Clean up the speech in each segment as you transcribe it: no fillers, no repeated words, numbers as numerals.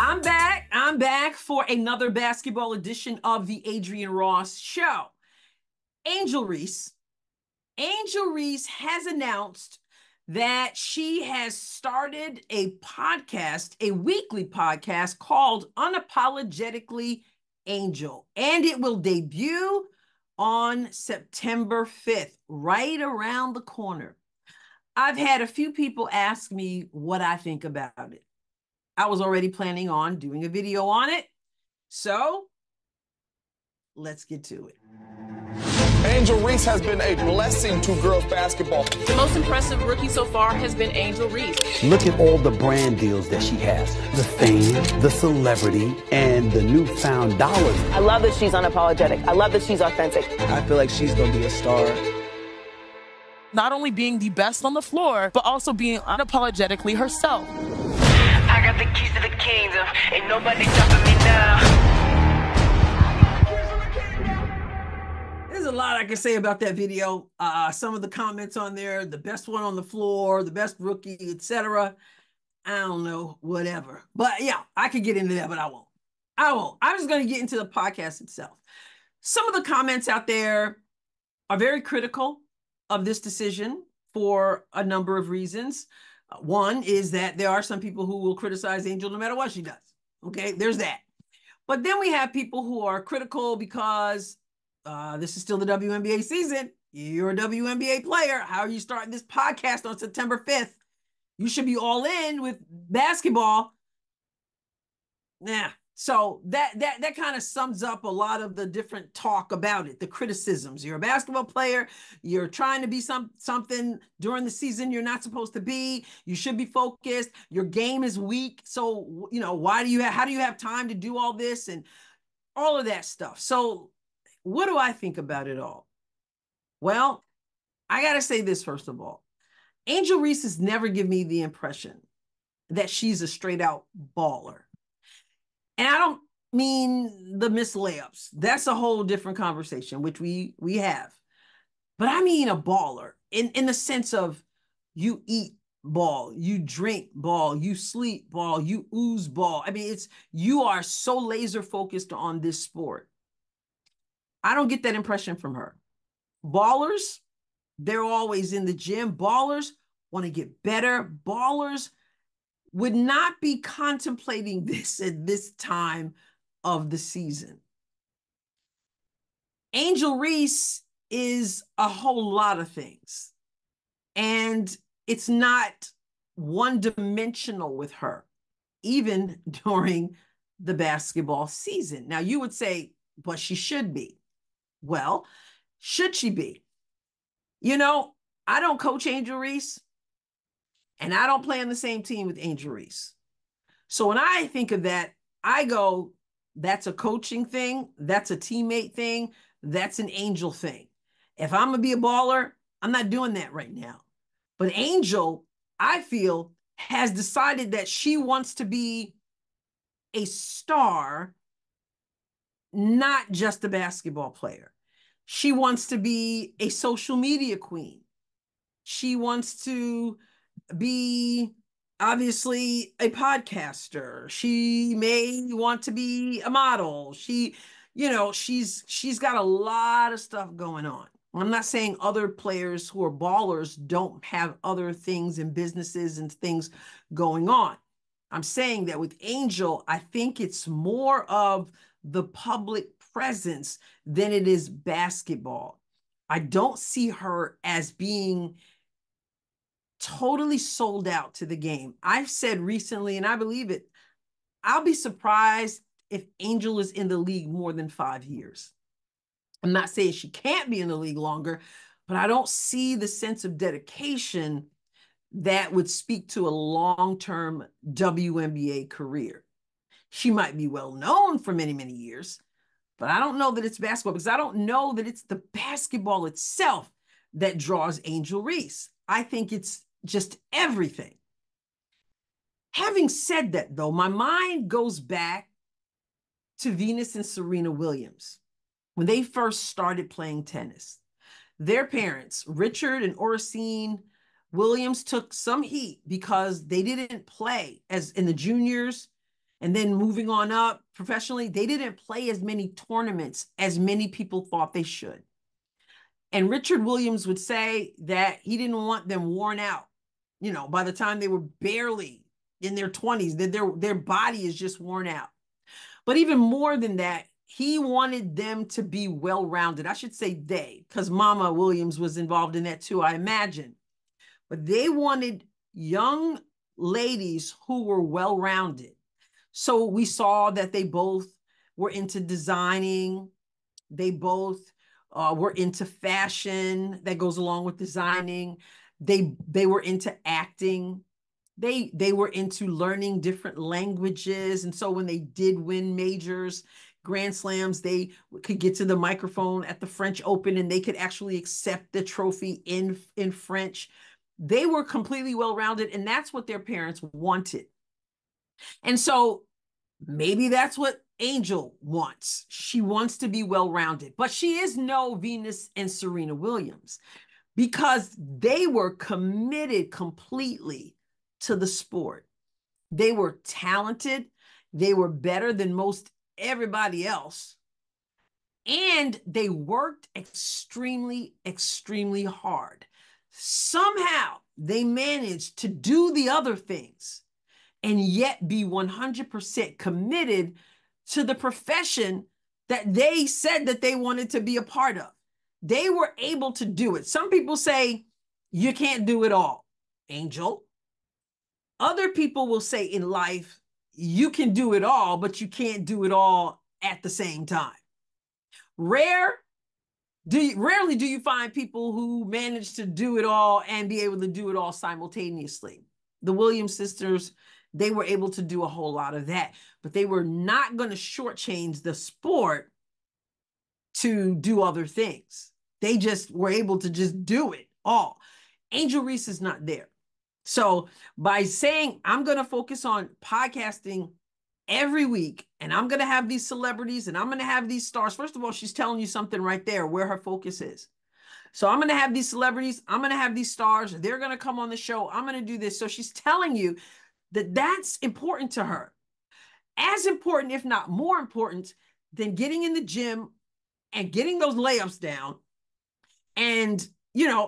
I'm back. I'm back for another basketball edition of the Adrienne Ross Show. Angel Reese has announced that she has started a podcast, a weekly podcast called Unapologetically Angel, and it will debut on September 5th, right around the corner. I've had a few people ask me what I think about it. I was already planning on doing a video on it, so let's get to it. Angel Reese has been a blessing to girls basketball. The most impressive rookie so far has been Angel Reese. Look at all the brand deals that she has. The fame, the celebrity, and the newfound dollars. I love that she's unapologetic. I love that she's authentic. I feel like she's going to be a star. Not only being the best on the floor, but also being unapologetically herself. I got the keys to the kingdom. Ain't nobody stopping me now. There's a lot I can say about that video. Some of the comments on there, the best one on the floor, the best rookie, etc. I don't know, whatever. But yeah, I could get into that, but I won't. I'm just going to get into the podcast itself. Some of the comments out there are very critical of this decision for a number of reasons. One is that there are some people who will criticize Angel no matter what she does. Okay, there's that. But then we have people who are critical because this is still the WNBA season. You're a WNBA player. How are you starting this podcast on September 5th? You should be all in with basketball. So that kind of sums up a lot of the different talk about it, the criticisms. You're a basketball player. You're trying to be something during the season you're not supposed to be. You should be focused. Your game is weak. So, how do you have time to do all this and all of that stuff? So what do I think about it all? Well, I got to say this, first of all. Angel Reese has never given me the impression that she's a straight out baller. And I don't mean the missed layups. That's a whole different conversation, which we have. But I mean a baller in the sense of you eat ball, you drink ball, you sleep ball, you ooze ball. I mean, you are so laser focused on this sport. I don't get that impression from her. Ballers, they're always in the gym. Ballers want to get better. Ballers would not be contemplating this at this time of the season. Angel Reese is a whole lot of things, and it's not one-dimensional with her, even during the basketball season. Now, you would say, but she should be. Well, should she be? I don't coach Angel Reese, and I don't play on the same team with Angel Reese. So when I think of that, I go, that's a coaching thing. That's a teammate thing. That's an Angel thing. If I'm going to be a baller, I'm not doing that right now. But Angel, I feel, has decided that she wants to be a star, not just a basketball player. She wants to be a social media queen. She wants to be obviously a podcaster. She may want to be a model. She's got a lot of stuff going on. I'm not saying other players who are ballers don't have other things and businesses and things going on. I'm saying that with Angel, I think it's more of the public presence than it is basketball. I don't see her as being totally sold out to the game. I've said recently, and I believe it, I'll be surprised if Angel is in the league more than 5 years. I'm not saying she can't be in the league longer, but I don't see the sense of dedication that would speak to a long-term WNBA career. She might be well known for many, many years, but I don't know that it's basketball, because I don't know that it's the basketball itself that draws Angel Reese. I think it's just everything. Having said that, though, my mind goes back to Venus and Serena Williams when they first started playing tennis. Their parents, Richard and Oracene Williams, took some heat because they didn't play as in the juniors And then moving on up professionally, they didn't play as many tournaments as many people thought they should. And Richard Williams would say that he didn't want them worn out, by the time they were barely in their 20s, that their body is just worn out. But even more than that, he wanted them to be well-rounded. I should say they, because Mama Williams was involved in that too, I imagine. But they wanted young ladies who were well-rounded. So we saw that they both were into designing. They both were into fashion that goes along with designing. They were into acting. They were into learning different languages. And so when they did win majors, Grand Slams, they could get to the microphone at the French Open and they could actually accept the trophy in French. They were completely well-rounded, and that's what their parents wanted. And so maybe that's what Angel wants. She wants to be well-rounded, but she is no Venus and Serena Williams because they were committed completely to the sport. They were talented. They were better than most everybody else. And they worked extremely, extremely hard. Somehow they managed to do the other things and yet be 100% committed to the profession that they said that they wanted to be a part of. They were able to do it. Some people say, you can't do it all, Angel. Other people will say in life, you can do it all, but you can't do it all at the same time. Rarely do you find people who manage to do it all and be able to do it all simultaneously. The Williams sisters, they were able to do a whole lot of that, but they were not going to shortchange the sport to do other things. They just were able to just do it all. Angel Reese is not there. So by saying, I'm going to focus on podcasting every week, and I'm going to have these celebrities and I'm going to have these stars. First of all, she's telling you something right there where her focus is. So I'm going to have these celebrities. I'm going to have these stars. They're going to come on the show. I'm going to do this. So she's telling you that that's important to her. As important, if not more important, than getting in the gym and getting those layups down and,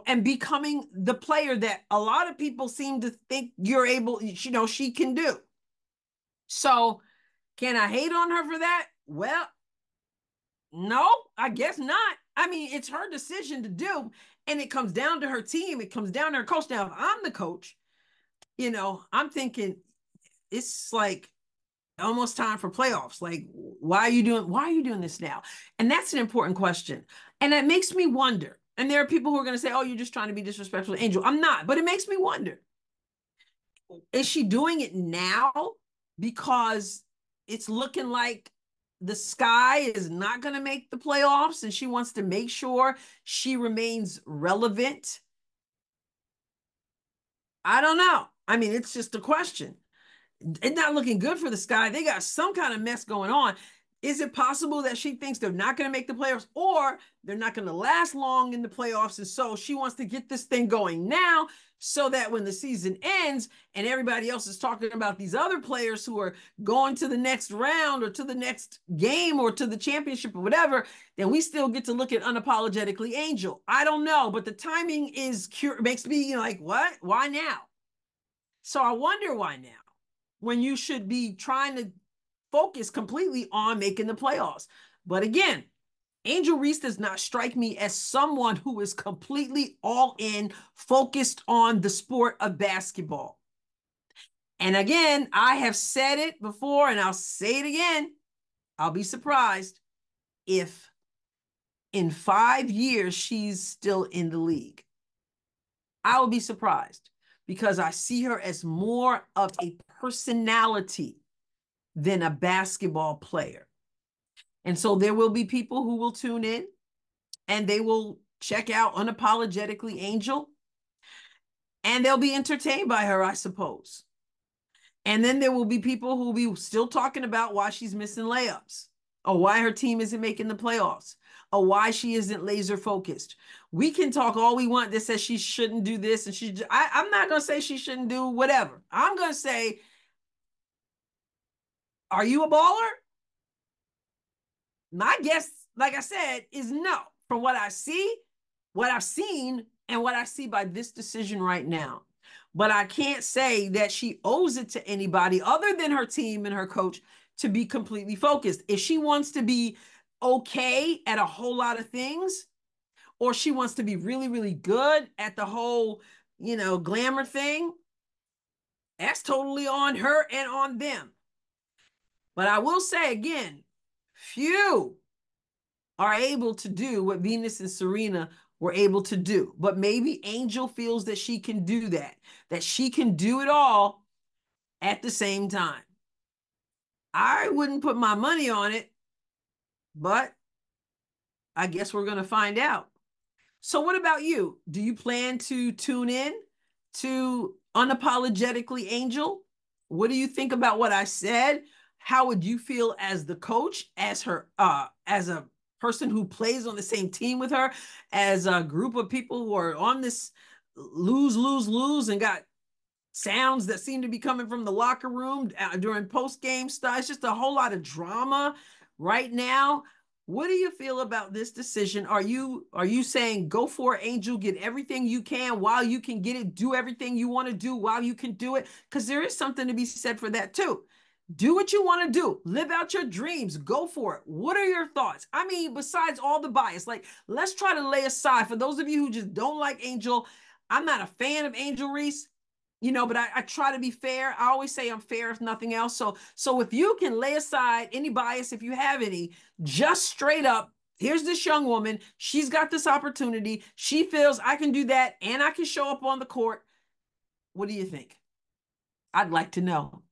and becoming the player that a lot of people seem to think you're able, she can do. So can I hate on her for that? Well, no, I guess not. I mean, it's her decision to do, and it comes down to her team. It comes down to her coach. Now, if I'm the coach, I'm thinking it's like almost time for playoffs. Like, why are you doing this now? And that's an important question. And that makes me wonder. And there are people who are going to say, oh, you're just trying to be disrespectful to Angel. I'm not, but it makes me wonder. Is she doing it now because it's looking like the Sky is not going to make the playoffs and she wants to make sure she remains relevant? I don't know. I mean, it's just a question. It's not looking good for the Sky. They got some kind of mess going on. Is it possible that she thinks they're not going to make the playoffs, or they're not going to last long in the playoffs? And so she wants to get this thing going now so that when the season ends and everybody else is talking about these other players who are going to the next round or to the next game or to the championship or whatever, then we still get to look at Unapologetically Angel. I don't know, but the timing makes me like, what? Why now? So I wonder why now, when you should be trying to focus completely on making the playoffs. But again, Angel Reese does not strike me as someone who is completely all in, focused on the sport of basketball. And again, I have said it before and I'll say it again. I'll be surprised if in 5 years she's still in the league. I will be surprised because I see her as more of a personality than a basketball player. And so there will be people who will tune in and they will check out Unapologetically Angel and they'll be entertained by her, I suppose. And then there will be people who will be still talking about why she's missing layups or why her team isn't making the playoffs or why she isn't laser focused. We can talk all we want that says she shouldn't do this. And I'm not going to say she shouldn't do whatever. I'm going to say, Are you a baller? My guess, like I said, is no. From what I see, what I've seen, and what I see by this decision right now. But I can't say that she owes it to anybody other than her team and her coach to be completely focused. If she wants to be okay at a whole lot of things, or she wants to be really, really good at the whole, glamour thing, that's totally on her and on them. But I will say again, few are able to do what Venus and Serena were able to do. But maybe Angel feels that she can do that she can do it all at the same time. I wouldn't put my money on it, but I guess we're going to find out. So what about you? Do you plan to tune in to Unapologetically Angel? What do you think about what I said? How would you feel as the coach, as her, as a person who plays on the same team with her, as a group of people who are on this lose, and got sounds that seem to be coming from the locker room during post-game stuff? It's just a whole lot of drama right now. What do you feel about this decision? Are you saying go for it, Angel, get everything you can while you can get it, do everything you want to do while you can do it? Because there is something to be said for that too. Do what you want to do. Live out your dreams. Go for it. What are your thoughts? I mean, besides all the bias, like, let's try to lay aside, for those of you who just don't like Angel, I'm not a fan of Angel Reese, but I try to be fair. I always say I'm fair if nothing else. So if you can lay aside any bias, if you have any, just straight up, here's this young woman. She's got this opportunity. She feels I can do that and I can show up on the court. What do you think? I'd like to know.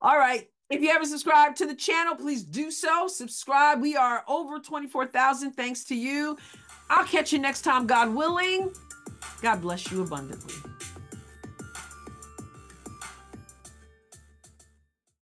All right. If you haven't subscribed to the channel, please do so. Subscribe. We are over 24,000 thanks to you. I'll catch you next time, God willing. God bless you abundantly.